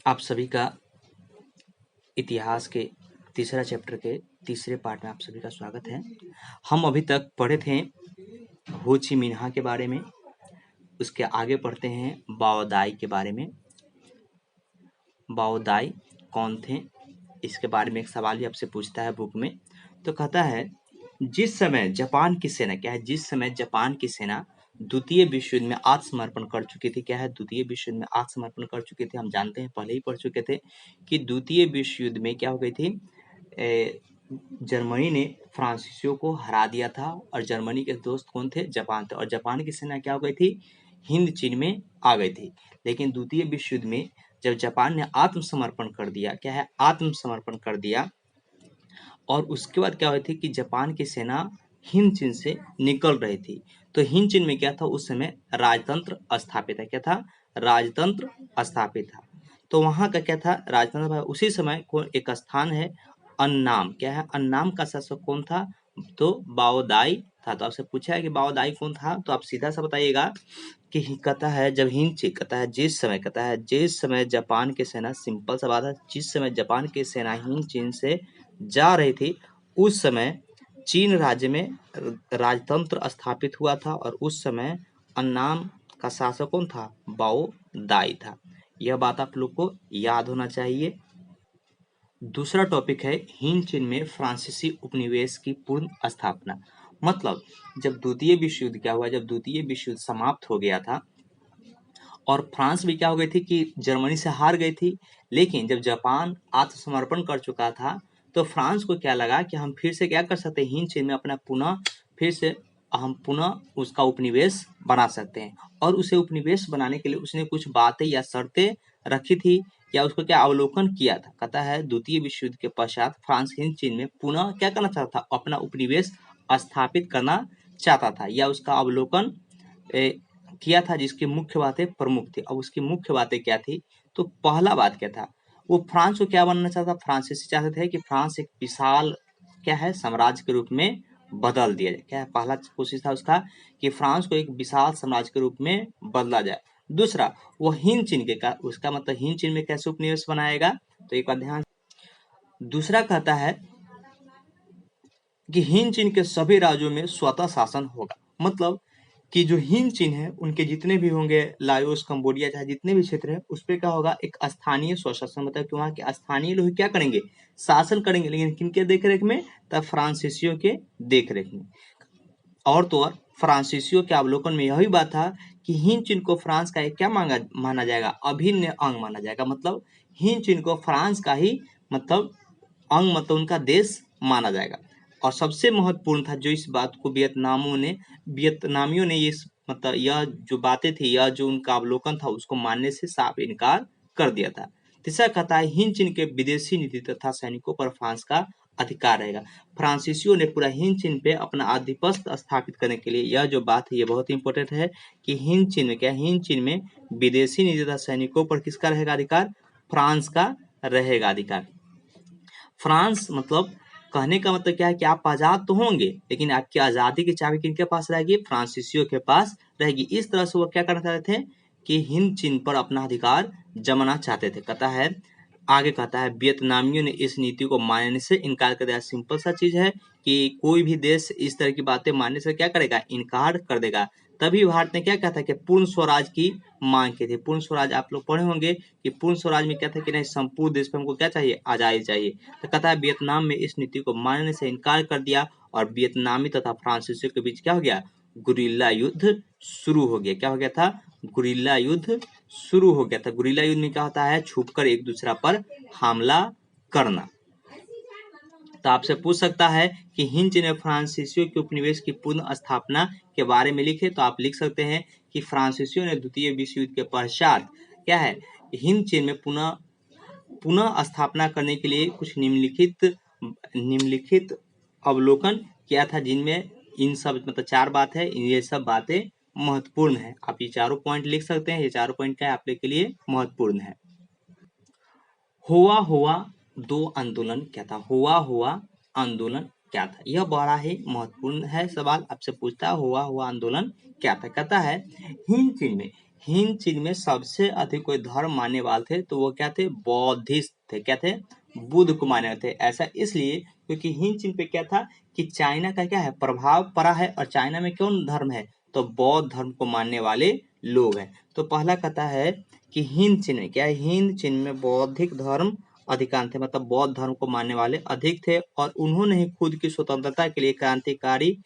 आप सभी का इतिहास के तीसरा चैप्टर के तीसरे पार्ट में आप सभी का स्वागत है। हम अभी तक पढ़े थे हो ची मिन्हा के बारे में। उसके आगे पढ़ते हैं बाओदाई के बारे में। बाओदाई कौन थे, इसके बारे में एक सवाल भी आपसे पूछता है बुक में। तो कहता है जिस समय जापान की सेना जिस समय जापान की सेना द्वितीय विश्व युद्ध में आत्मसमर्पण कर चुकी थी। द्वितीय विश्व युद्ध में आत्मसमर्पण कर चुके थे। हम जानते हैं, पहले ही पढ़ चुके थे कि द्वितीय विश्व युद्ध में क्या हो गई थी, जर्मनी ने फ्रांसीसियों को हरा दिया था और जर्मनी के दोस्त कौन थे, जापान थे। और जापान की सेना क्या हो गई थी, हिंद चीन में आ गई थी। लेकिन द्वितीय विश्व युद्ध में जब जापान ने आत्मसमर्पण कर दिया, आत्मसमर्पण कर दिया, और उसके बाद क्या हुई थी कि जापान की सेना हिंद चीन से निकल रही थी। तो हिंद चीन में क्या था, उस समय राजतंत्र स्थापित है। क्या था, राजतंत्र स्थापित था। तो वहां का क्या था, राजतंत्र। उसी समय एक स्थान है अन्नाम। अन्नाम का शासक कौन था, तो बाओदाई था। तो आपसे पूछा है कि बाओदाई कौन था, तो आप सीधा सा बताइएगा कि कहता है जब हिंद चीन, जिस समय जापान की सेना, सिंपल सा बात है, जिस समय जापान की सेना हिंद चीन से जा रही थी, उस समय चीन राज्य में राजतंत्र स्थापित हुआ था। और उस समय अन्नाम का शासक कौन था, बाओ दाई था। यह बात आप लोग को याद होना चाहिए। दूसरा टॉपिक है हिंद चीन में फ्रांसीसी उपनिवेश की पूर्ण स्थापना। मतलब जब द्वितीय विश्व युद्ध क्या हुआ, जब द्वितीय विश्व युद्ध समाप्त हो गया था और फ्रांस भी क्या हो गई थी कि जर्मनी से हार गई थी। लेकिन जब जापान आत्मसमर्पण कर चुका था तो फ्रांस को क्या लगा कि हम फिर से क्या कर सकते हैं, हिंद चीन में अपना पुनः उसका उपनिवेश बना सकते हैं। और उसे उपनिवेश बनाने के लिए उसने कुछ बातें या शर्तें रखी थी, या उसको क्या अवलोकन किया था। कहता है द्वितीय विश्व युद्ध के पश्चात फ्रांस हिंद चीन में पुनः क्या करना चाहता था, अपना उपनिवेश स्थापित करना चाहता था, या उसका अवलोकन किया था, जिसकी मुख्य बातें प्रमुख थी। अब उसकी मुख्य बातें क्या थी, तो पहला बात क्या था, वो फ्रांस को क्या बनना चाहता, फ्रांसीसी चाहते थे कि फ्रांस एक विशाल साम्राज्य के रूप में बदल दिया जाए। पहला कोशिश था उसका कि फ्रांस को एक विशाल साम्राज्य के रूप में बदला जाए। दूसरा, वो हिंद चीन के उसका मतलब हिंद चीन में कैसे उपनिवेश बनाएगा, तो एक बार ध्यान। दूसरा कहता है कि हिंद चीन के सभी राज्यों में स्वतः शासन होगा। मतलब कि जो हिंद चीन है उनके जितने भी होंगे, लाओस, कंबोडिया, चाहे जितने भी क्षेत्र है, उस पर क्या होगा, एक स्थानीय स्वशासन। मतलब कि वहाँ के स्थानीय लोग क्या करेंगे, शासन करेंगे। लेकिन किनके देख रेख में, तब फ्रांसीसियों के देख रेख में। और तो और फ्रांसीसियों के अवलोकन में यही बात था कि हिंद चीन को फ्रांस का एक क्या माना जाएगा, अभिन्न अंग माना जाएगा। मतलब हिंद चीन को फ्रांस का ही मतलब अंग, मतलब उनका देश माना जाएगा। और सबसे महत्वपूर्ण था जो इस बात को वियतनामियों ने ये मतलब यह जो बातें थी, यह जो उनका अवलोकन था, उसको मानने से साफ इनकार कर दिया था। तीसरा कहता है हिंद चीन के विदेशी नीति तथा सैनिकों पर फ्रांस का अधिकार रहेगा। फ्रांसीसियों ने पूरा हिंद चीन पे अपना आधिपत्य स्थापित करने के लिए, यह जो बात है ये बहुत इंपॉर्टेंट है कि हिंद चीन में विदेशी नीति तथा सैनिकों पर किसका रहेगा अधिकार, फ्रांस का रहेगा अधिकार। फ्रांस मतलब कहने का मतलब क्या है कि आप आजाद तो होंगे, लेकिन आपकी आजादी की चाबी किनके पास रहेगी, फ्रांसीसियों के पास रहेगी। इस तरह से वो क्या करना चाहते थे कि हिंद चीन पर अपना अधिकार जमाना चाहते थे। कहता है वियतनामियों ने इस नीति को मानने से इनकार कर दिया। सिंपल सा चीज है कि कोई भी देश इस तरह की बातें मानने से क्या करेगा, इनकार कर देगा। तभी भारत ने क्या कहता है कि पूर्ण स्वराज की मांग की थी। पूर्ण स्वराज आप लोग पढ़े होंगे कि पूर्ण स्वराज में क्या था कि नहीं, संपूर्ण देश पे हमको क्या चाहिए, आजादी चाहिए। तो कहता है वियतनाम में इस नीति को मानने से इनकार कर दिया और वियतनामी तथा फ्रांसीसियों के बीच क्या हो गया, गुरिल्ला युद्ध शुरू हो गया। क्या हो गया था, गुरिल्ला युद्ध शुरू हो गया था। गुरिल्ला युद्ध में क्या होता है, छुपकर एक दूसरा पर हमला करना। तो आपसे पूछ सकता है कि हिंद चीन में फ्रांसीसियों के उपनिवेश की पुनः स्थापना के बारे में लिखे, तो आप लिख सकते हैं कि फ्रांसीसियों ने द्वितीय विश्व युद्ध के पश्चात क्या है, हिंद चीन में पुनः स्थापना करने के लिए कुछ निम्नलिखित अवलोकन किया था, जिनमें इन सब मतलब 4 बात है, ये सब बातें महत्वपूर्ण है। आप ये चारों पॉइंट लिख सकते हैं। ये चारों पॉइंट क्या है, आप लोग के लिए महत्वपूर्ण है। हुआ दो आंदोलन क्या था, हुआ आंदोलन क्या था, यह बड़ा ही महत्वपूर्ण है। सवाल आपसे पूछता है हुआ आंदोलन क्या था। कहता है हिंद चीन में सबसे अधिक कोई धर्म मानने वाले थे तो वो क्या थे, बौद्धिस्ट थे। क्या थे, बुद्ध को माने थे। ऐसा इसलिए क्योंकि हिंद चीन पे क्या था कि चाइना का क्या है, प्रभाव पड़ा है, और चाइना में कौन धर्म है, तो बौद्ध धर्म को मानने वाले लोग हैं। तो पहला कहता है कि हिंद चीन में क्या है, हिंद चीन में बौद्धिक धर्म अधिकांश थे, मतलब बौद्ध धर्म को मानने वाले अधिक थे, और उन्होंने ही खुद की स्वतंत्रता के लिए क्रांतिकारी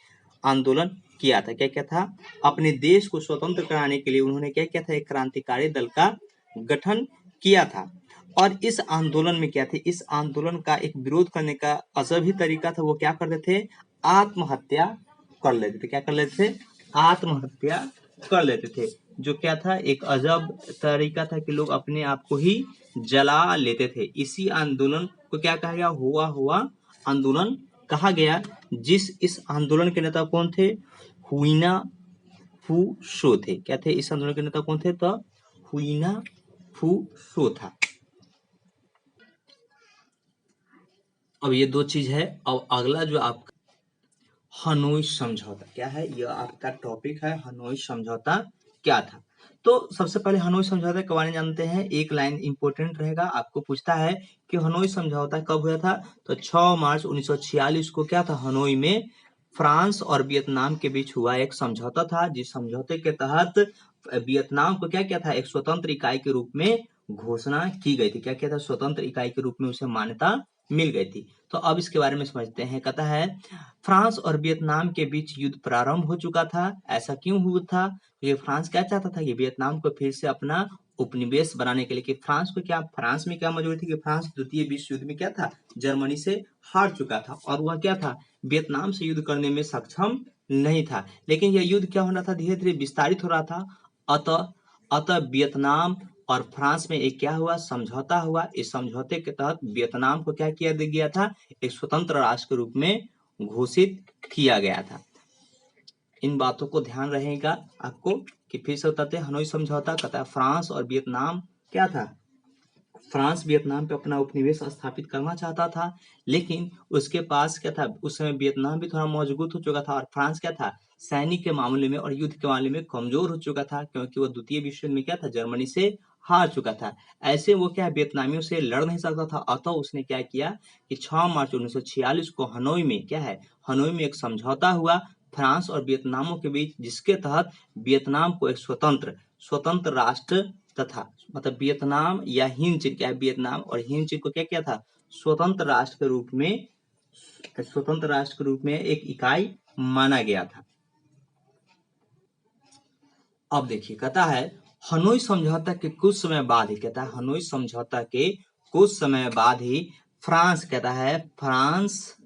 आंदोलन किया था। क्या क्या था, अपने देश को स्वतंत्र कराने के लिए उन्होंने क्या किया था, एक क्रांतिकारी दल का गठन किया था। और इस आंदोलन में क्या थे, इस आंदोलन का एक विरोध करने का अजब ही तरीका था, वो क्या करते थे, आत्महत्या कर लेते थे। क्या कर लेते थे, आत्महत्या कर लेते थे। जो क्या था, एक अजब तरीका था कि लोग अपने आप को ही जला लेते थे। इसी आंदोलन को क्या कहा गया, हुआ हुआ आंदोलन कहा गया। इस आंदोलन के नेता कौन थे, हुइना फू शो थे। क्या थे, इस आंदोलन के नेता कौन थे, तो हुइना फू शो था। अब ये दो चीज है। अब अगला जो आपका हनोई समझौता क्या है, यह आपका टॉपिक है, हनोई समझौता क्या था। तो सबसे पहले हनोई समझौता के बारे में जानते हैं। एक लाइन इंपॉर्टेंट रहेगा, आपको पूछता है कि हनोई समझौता कब हुआ था, तो 6 मार्च 1946 को क्या था, हनोई में फ्रांस और वियतनाम के बीच हुआ एक समझौता था, जिस समझौते के तहत वियतनाम को क्या किया था, एक स्वतंत्र इकाई के रूप में घोषणा की गई थी। क्या किया था, स्वतंत्र इकाई के रूप में उसे मान्यता मिल गई थी। तो अब इसके बारे में समझते हैं। कहता है फ्रांस और वियतनाम के बीच युद्ध प्रारंभ हो चुका था। ऐसा क्यों हुआ था, क्योंकि फ्रांस क्या चाहता था कि वियतनाम को फिर से अपना उपनिवेश बनाने के लिए, कि फ्रांस को क्या, फ्रांस में क्या मजबूरी थी कि फ्रांस द्वितीय विश्व युद्ध में क्या था, जर्मनी से हार चुका था, और वह क्या था, वियतनाम से युद्ध करने में सक्षम नहीं था। लेकिन यह युद्ध क्या हो रहा था, धीरे धीरे विस्तारित हो रहा था। अतः अतः वियतनाम और फ्रांस में एक क्या हुआ, समझौता हुआ। इस समझौते के तहत वियतनाम को क्या किया गया था, एक स्वतंत्र राष्ट्र के रूप में घोषित किया गया था। इन बातों को ध्यान रहेगा आपको कि फिर से बताते हैं, हनोई समझौता कहता है फ्रांस और वियतनाम क्या था, फ्रांस वियतनाम पे अपना उपनिवेश स्थापित करना चाहता था, लेकिन उसके पास क्या था, उस समय वियतनाम भी थोड़ा मजबूत हो चुका था, और फ्रांस क्या था, सैनिक के मामले में और युद्ध के मामले में कमजोर हो चुका था, क्योंकि वो द्वितीय विश्व युद्ध में क्या था, जर्मनी से हार चुका था। ऐसे वो क्या वियतनामियों से लड़ नहीं सकता था। अतः उसने क्या किया कि 6 मार्च 1946 को हनोई में क्या है, हनोई में एक समझौता हुआ फ्रांस और वियतनामों के बीच, जिसके तहत वियतनाम को एक स्वतंत्र राष्ट्र तथा, मतलब वियतनाम या हिंद चीन, क्या है, वियतनाम और हिंद चीन को क्या किया था, स्वतंत्र राष्ट्र के रूप में एक इकाई माना गया था। अब देखिए, कहता है हनोई समझौता के कुछ समय बाद ही, कहता है हनोई समझौता के कुछ समय बाद ही फ्रांस, कहता है फ्रांस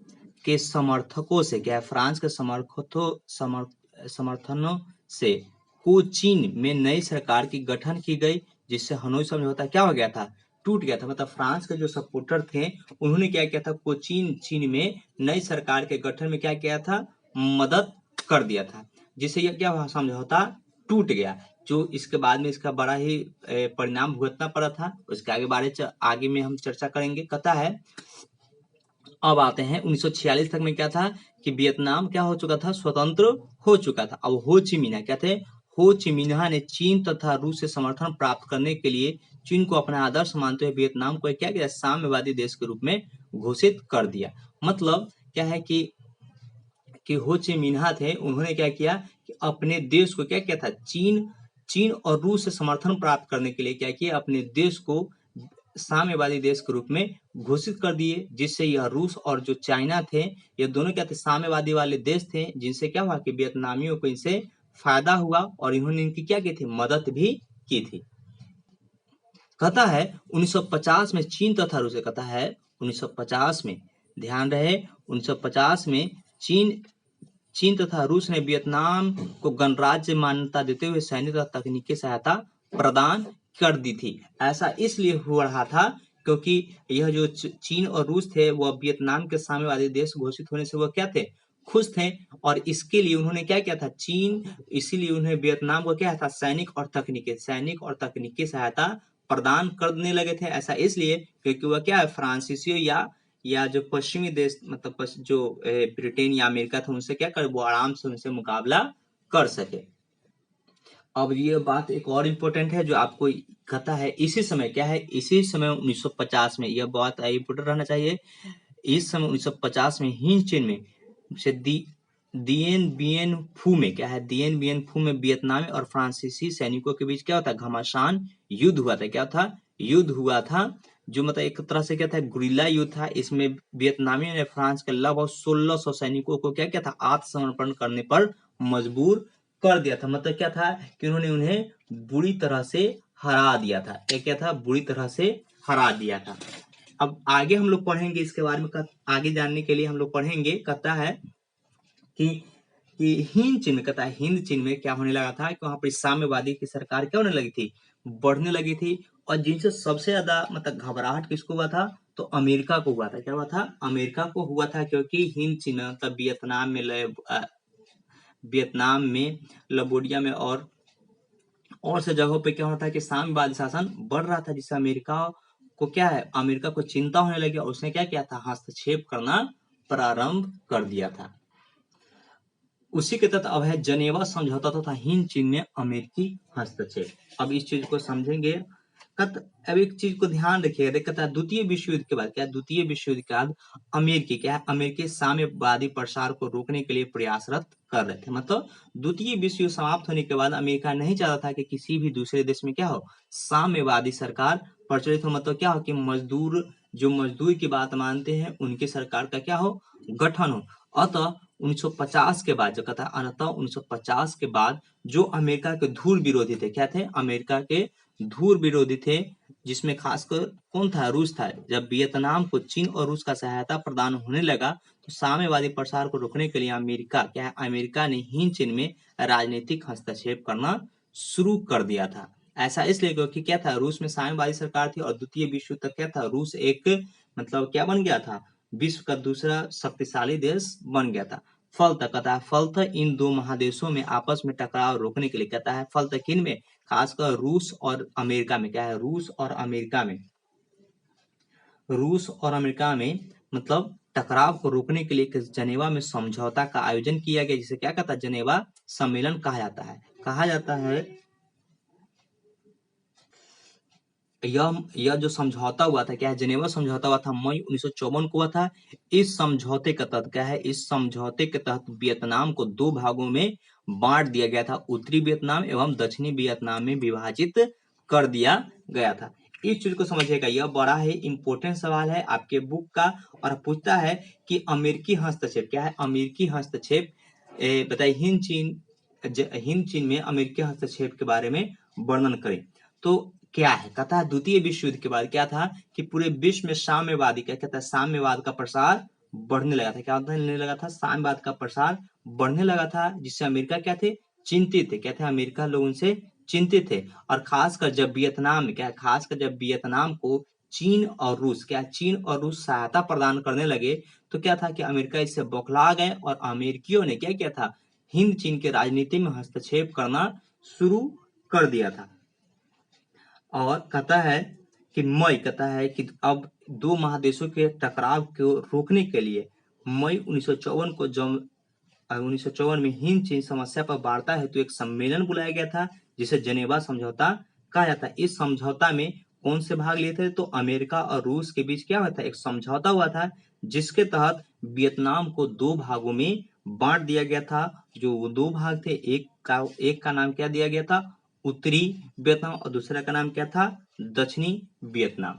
के समर्थकों से, क्या है, फ्रांस के समर्थनों से कोचीन में नई सरकार की गठन की गई, जिससे हनोई समझौता क्या हो गया था, टूट गया था। मतलब फ्रांस के जो सपोर्टर थे उन्होंने क्या किया था, कोचीन चीन में नई सरकार के गठन में क्या किया था, मदद कर दिया था, जिससे यह क्या हुआ, समझौता टूट गया। जो इसके बाद में इसका बड़ा ही परिणाम भुगतना पड़ा था, उसके आगे में हम चर्चा करेंगे। कहता है अब आते हैं 1946 तक में क्या था कि वियतनाम क्या हो चुका था, स्वतंत्र हो चुका था। अब हो ची मिन्ह क्या थे, हो ची मिन्ह ने चीन तथा रूस से समर्थन प्राप्त करने के लिए चीन को अपना आदर्श मानते हुए वियतनाम को क्या किया, साम्यवादी देश के रूप में घोषित कर दिया। मतलब क्या है कि हो ची मिन्ह थे, उन्होंने क्या किया कि अपने देश को क्या किया था, चीन और रूस से समर्थन प्राप्त करने के लिए क्या किया, अपने देश को साम्यवादी देश के रूप में घोषित कर दिए, जिससे यह रूस और जो चाइना थे, ये दोनों क्या थे, साम्यवादी वाले देश थे, जिनसे क्या हुआ कि वियतनामियों को इनसे फायदा हुआ, और इन्होंने इनकी क्या की थी, मदद भी की थी। कहता है 1950 में चीन तथा रूस, कहता है 1950 में, ध्यान रहे 1950 में चीन तथा रूस ने वियतनाम को गणराज्य मान्यता देते हुए सैन्य तथा तकनीकी सहायता प्रदान कर दी थी। ऐसा इसलिए हो रहा था क्योंकि यह जो चीन और रूस थे वह वियतनाम के साम्यवादी देश घोषित होने से वह क्या थे, खुश थे, और इसके लिए उन्होंने क्या किया था, इसीलिए उन्हें वियतनाम को क्या था, सैनिक और तकनीकी सहायता प्रदान करने लगे थे। ऐसा इसलिए क्योंकि वह क्या है, फ्रांसीसियों या जो पश्चिमी देश, मतलब जो ब्रिटेन या अमेरिका था, उनसे क्या कर, वो आराम से उनसे मुकाबला कर सके। अब ये बात एक और इम्पोर्टेंट है जो आपको कहता है इसी समय क्या है, इसी समय 1950 में, यह बात इम्पोर्टेंट रहना चाहिए। इस समय 1950 में ही चीन में से दिएन बियन फू में क्या है, दिएन बियन फू में वियतनामी और फ्रांसीसी सैनिकों के बीच क्या होता है, घमासान युद्ध हुआ था। क्या था, युद्ध हुआ था, जो मतलब एक तरह से क्या था, गुरिल्ला युद्ध था। इसमें वियतनामियों ने फ्रांस के लगभग 1600 सैनिकों को क्या किया था, आत्मसमर्पण करने पर मजबूर कर दिया था। मतलब क्या था कि उन्होंने उन्हें बुरी तरह से हरा दिया था। क्या था, बुरी तरह से हरा दिया था। अब आगे हम लोग पढ़ेंगे इसके बारे में, आगे जानने के लिए हम लोग पढ़ेंगे। कहता है कि हिंद चीन में, कहता है हिंद चीन में क्या होने लगा था कि वहां पर साम्यवादी की सरकार क्या होने लगी थी, बढ़ने लगी थी। और जिनसे सबसे ज्यादा मतलब घबराहट किसको हुआ था, तो अमेरिका को हुआ था। क्या हुआ था, अमेरिका को हुआ था, क्योंकि हिंद चीन मतलब वियतनाम में लंबोडिया में और से जगहों पे क्या होता है कि साम्यवादी शासन बढ़ रहा था, जिससे अमेरिका को क्या है, अमेरिका को चिंता होने लगी और उसने क्या किया था, हस्तक्षेप करना प्रारंभ कर दिया था। उसी के तहत अब है जनेवा समझौता तथा हिंद चीन में अमेरिकी हस्तक्षेप। अब इस चीज को समझेंगे। अब एक चीज को ध्यान रखिएगा, कहता है द्वितीय विश्व युद्ध के बाद क्या, द्वितीय विश्व युद्ध के बाद अमेरिकी साम्यवादी प्रसार को रोकने के लिए प्रयासरत कर रहे थे। मतलब द्वितीय विश्व युद्ध समाप्त होने के बाद अमेरिका नहीं चाहता था कि किसी भी दूसरे देश में क्या हो, साम्यवादी सरकार प्रचलित हो। मतलब क्या हो कि मजदूर की बात मानते हैं उनकी सरकार का क्या हो, गठन हो। अतः 1950 के बाद जो कहता है, अतः 1950 के बाद जो अमेरिका के धूल विरोधी थे, क्या थे, अमेरिका के धूल विरोधी थे, जिसमें खासकर कौन था, रूस था। जब वियतनाम को चीन और रूस का सहायता प्रदान होने लगा तो साम्यवादी प्रसार को रोकने के लिए अमेरिका ने हिंद चीन में राजनीतिक हस्तक्षेप करना शुरू कर दिया था। ऐसा इसलिए क्योंकि क्या था, रूस में साम्यवादी सरकार थी और द्वितीय विश्व तक क्या था, रूस एक मतलब क्या बन गया था, विश्व का दूसरा शक्तिशाली देश बन गया था। फलतः इन दो महादेशों में आपस में टकराव रोकने के लिए, कहता है फलतः किन में, खासकर रूस और अमेरिका में, क्या है, रूस और अमेरिका में मतलब टकराव को रोकने के लिए जनेवा में समझौता का आयोजन किया गया, जिसे क्या कहता है, जनेवा सम्मेलन कहा जाता है। यह जो समझौता हुआ था, क्या है, जनेवा समझौता हुआ था, मई 1954 को हुआ था। इस समझौते का तहत क्या है, इस समझौते के तहत वियतनाम को दो भागों में बांट दिया गया था, उत्तरी वियतनाम एवं दक्षिणी वियतनाम में विभाजित कर दिया गया था। इस चीज को समझिएगा, यह बड़ा ही इंपॉर्टेंट सवाल है आपके बुक का, और पूछता है कि अमेरिकी हस्तक्षेप क्या है, अमेरिकी हस्तक्षेप बताइए, हिंद चीन में अमेरिकी हस्तक्षेप के बारे में वर्णन करें। तो क्या है, कहता है द्वितीय विश्व युद्ध के बाद क्या था कि पूरे विश्व में साम्यवादी, क्या कहता है, साम्यवाद का प्रसार बढ़ने लगा था। क्या बढ़ने लगा था, साम्यवाद का प्रसार बढ़ने लगा था, जिससे अमेरिका क्या थे, चिंतित थे। क्या थे, अमेरिका लोग उनसे चिंतित थे। और खासकर जब वियतनाम को चीन और रूस सहायता प्रदान करने लगे, तो क्या था कि अमेरिका इससे बौखला गए और अमेरिकियों ने क्या किया था, हिंद चीन के राजनीति में हस्तक्षेप करना शुरू कर दिया था। और कहता है कि अब दो महादेशों के टकराव को रोकने के लिए मई 1954 को जब 1954 में हिंद चीन समस्या पर वार्ता हेतु एक सम्मेलन बुलाया गया था, जिसे जनेवा समझौता कहा जाता है। इस समझौता में कौन से भाग लिए थे, तो अमेरिका और रूस के बीच क्या हुआ था, एक समझौता हुआ था, जिसके तहत वियतनाम को दो भागों में बांट दिया गया था। जो वो दो भाग थे, एक का नाम क्या दिया गया था, उत्तरी वियतनाम, और दूसरा का नाम क्या था, दक्षिणी वियतनाम।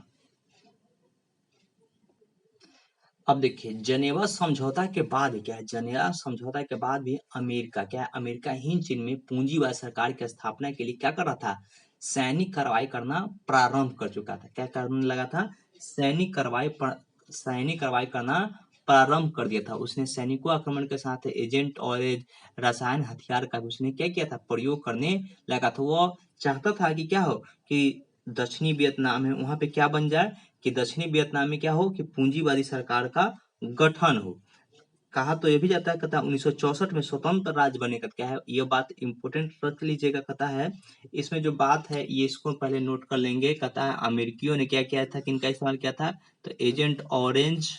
अब देखिए जनेवा समझौता के बाद क्या है, जनेवा समझौता के बाद भी अमेरिका हिंद चीन में पूंजीवाद सरकार की स्थापना के लिए क्या कर रहा था, सैनिक कार्रवाई करना प्रारंभ कर चुका था। क्या करने लगा था, सैनिक कार्रवाई करना प्रारंभ कर दिया था। उसने सैनिकों आक्रमण के साथ एजेंट और रसायन हथियार का उसने क्या किया था, प्रयोग करने लगा था। वो चाहता था कि क्या हो, कि दक्षिणी वियतनाम है वहां पे क्या बन जाए, कि दक्षिणी वियतनाम में क्या हो, कि पूंजीवादी सरकार का गठन हो। कहा तो यह भी जाता है, कहता 1964 में स्वतंत्र राज्य बने का, क्या है, यह बात इंपोर्टेंट रख लीजिएगा। कहता है इसमें जो बात है ये इसको पहले नोट कर लेंगे। कहता है अमेरिकियों ने क्या किया था, किनका इस्तेमाल किया था, तो एजेंट ऑरेंज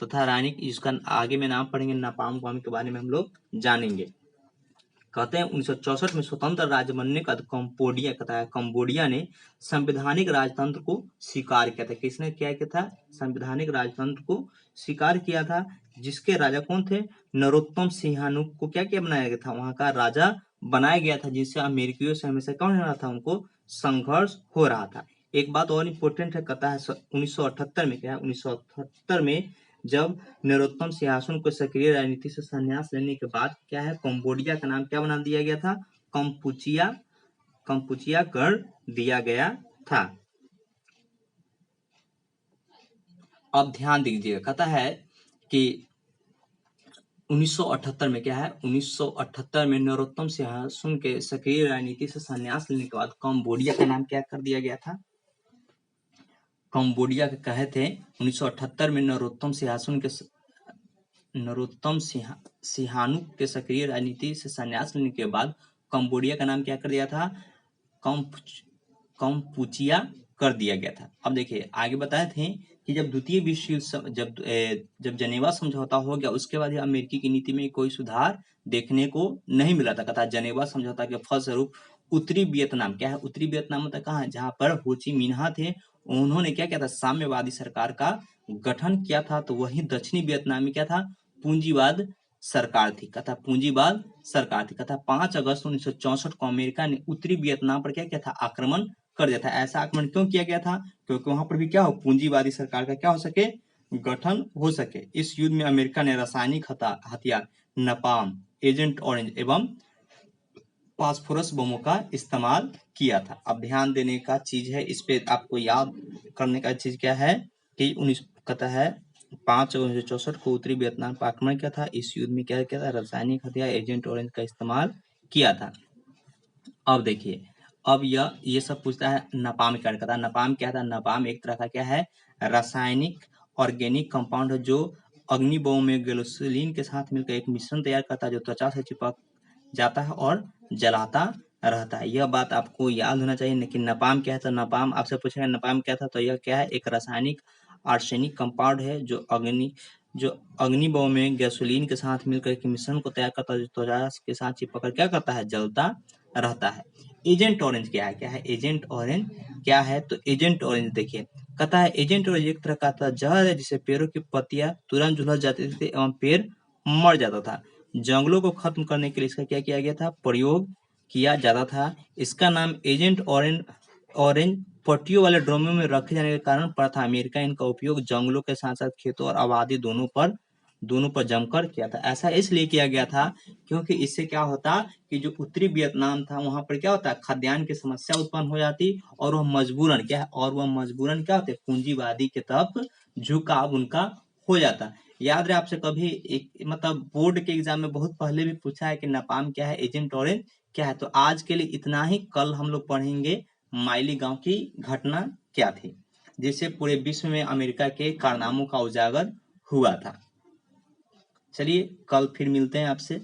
तथा रानी, इसका आगे में नाम पढ़ेंगे, नापाम के बारे में हम लोग जानेंगे। कहते हैं 1964 में स्वतंत्र राज्य बनने का कंबोडिया कहता है कंबोडिया ने संवैधानिक राजतंत्र को स्वीकार किया था। किसने क्या किया था? संवैधानिक राजतंत्र को स्वीकार किया था। जिसके राजा कौन थे? नरोत्तम सिंहानुक को क्या क्या बनाया गया था? वहां का राजा बनाया गया था, जिससे अमेरिकियों से हमेशा कौन हो रहा था? उनको संघर्ष हो रहा था। एक बात और इम्पोर्टेंट है, कहता है 1978 में क्या है? 1978 में जब नरोत्तम सिंहासन को सक्रिय राजनीति से संन्यास लेने के बाद क्या है? कंबोडिया का नाम क्या बना दिया गया था? कंपुचिया कर दिया गया था। अब ध्यान दीजिएगा, कहता है कि 1978 में क्या है? 1978 में नरोत्तम सिंहासन के सक्रिय राजनीति से संन्यास लेने के बाद कंबोडिया का नाम क्या कर दिया गया था? कंबोडिया के कहे थे 1978 में नरोत्तम सिंहानुक के सक्रिय राजनीति से संन्यास लेने के बाद कंबोडिया का नाम क्या कर दिया था? कंपुचिया कर दिया गया था। अब देखिए आगे बताए थे कि जब द्वितीय विश्व युद्ध जब जनेवा समझौता हो गया, उसके बाद अमेरिकी की नीति में कोई सुधार देखने को नहीं मिला था। कहता जनेवा समझौता के फलस्वरूप उत्तरी वियतनाम क्या है? उत्तरी वियतनाम मतलब कहाँ है? जहां पर हो ची मिन्ह थे, उन्होंने क्या किया था? साम्यवादी सरकार का गठन किया था। तो वही दक्षिणी वियतनाम में क्या था? पूंजीवाद सरकार थी। कहता पूंजीवाद सरकार थी। कहता 5 अगस्त 1964 को अमेरिका ने उत्तरी वियतनाम पर क्या किया था? आक्रमण कर दिया था। ऐसा आक्रमण क्यों किया गया था? क्योंकि वहां पर भी क्या हो? पूंजीवादी सरकार का क्या हो सके? गठन हो सके। इस युद्ध में अमेरिका ने रासायनिक हथियार नपाम, एजेंट ऑरेंज एवं फास्फोरस बमों का इस्तेमाल किया था। अब ध्यान देने का चीज है, इस पे आपको याद करने का चीज क्या है कि 19 कहता है 5 अगस्त 1964 को उत्तरी वियतनाम पर आक्रमण किया था। इस युद्ध में क्या किया था? रासायनिक हथियार एजेंट ऑरेंज का इस्तेमाल किया था। अब देखिए, अब ये सब पूछता है नपाम क्या करता है? नपाम क्या था? नपाम एक तरह का क्या है? रासायनिक ऑर्गेनिक कंपाउंड है, जो अग्नि बम में गैसोलीन के साथ मिलकर एक मिश्रण तैयार करता है, जो त्वचा से चिपक जाता है और जलाता रहता है। यह बात आपको याद होना चाहिए। लेकिन नपाम क्या है? तो नपाम आपसे पूछेगा नपाम क्या था, तो यह क्या है? एक रासायनिक आर्सेनिक कंपाउंड है, जो अग्नि बम में गैसोलीन के साथ मिलकर एक मिश्रण को तैयार करता है, जो त्वचा के साथ चिपक क्या करता है? जलता रहता है। एजेंट ऑरेंज क्या है? क्या है एजेंट ऑरेंज? क्या है? तो एजेंट ऑरेंज देखिए, कहता है एजेंट ऑरेंज एक तरह का जहर है, जिससे पेड़ों की पत्तियां तुरंत झुलस जाती थी एवं पेड़ मर जाता था। जंगलों को खत्म करने के लिए इसका क्या किया गया था? प्रयोग किया जाता था। इसका नाम एजेंट ऑरेंज पट्टियों वाले ड्रमों में रखे जाने के कारण पड़ा था। अमेरिका इनका उपयोग जंगलों के साथ साथ खेतों और आबादी दोनों पर जमकर किया था। ऐसा इसलिए किया गया था क्योंकि इससे क्या होता कि जो उत्तरी वियतनाम था, वहां पर क्या होता? खाद्यान्न की समस्या उत्पन्न हो जाती और वह मजबूरन क्या होते? पूंजीवादी की तरफ झुकाव उनका हो जाता। याद रहे आपसे कभी एक मतलब बोर्ड के एग्जाम में बहुत पहले भी पूछा है कि नापाम क्या है, एजेंट ऑरेंज क्या है। तो आज के लिए इतना ही। कल हम लोग पढ़ेंगे माइली गांव की घटना क्या थी, जिससे पूरे विश्व में अमेरिका के कारनामों का उजागर हुआ था। चलिए कल फिर मिलते हैं आपसे।